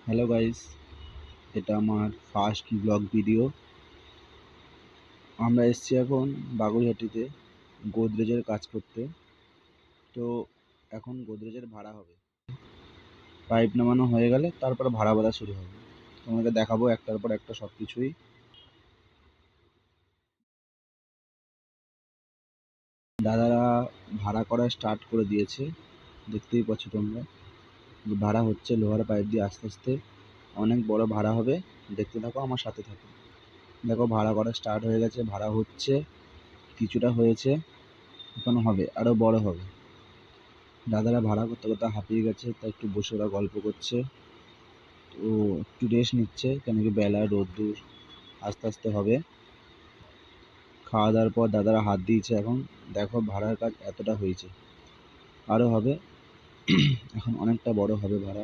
Hello guys, এটা আমার first blog video. আমরা এসেছি এখন বাগুইআটিতে গোদরেজের কাজ করতে। তো এখন গোদরেজের ভাড়া হবে, পাইপ নামানো হয়ে গেলে তারপর ভাড়া বাঁধা শুরু হবে। তোমাকে দেখাবো একটার পর একটা সব কিছুই। দাদারা ভাড়া করা স্টার্ট করে দিয়েছে, দেখতেই পাচ্ছ তোমরা। ভাড়া হচ্ছে লোহার পাইপ দিয়ে আস্তে আস্তে, অনেক বড় ভাড়া হবে। দেখতে থাকো, আমার সাথে থাকো। দেখো ভাড়া করা স্টার্ট হয়ে গেছে, ভাড়া হচ্ছে, কিছুটা হয়েছে, এখনো হবে, আরও বড় হবে। দাদারা ভাড়া করতে করতে হাঁপিয়ে গেছে, তাই একটু বসে ওরা গল্প করছে। তো একটু রেস্ট নিচ্ছে, কেন কি বেলা রোদ্দুর, আস্তে আস্তে হবে। খাওয়া দাওয়ার পর দাদারা হাত দিয়েছে। এখন দেখো ভাড়ার কাজ এতটা হয়েছে, আরও হবে। এখন অনেকটা বড় হবে ভাড়া।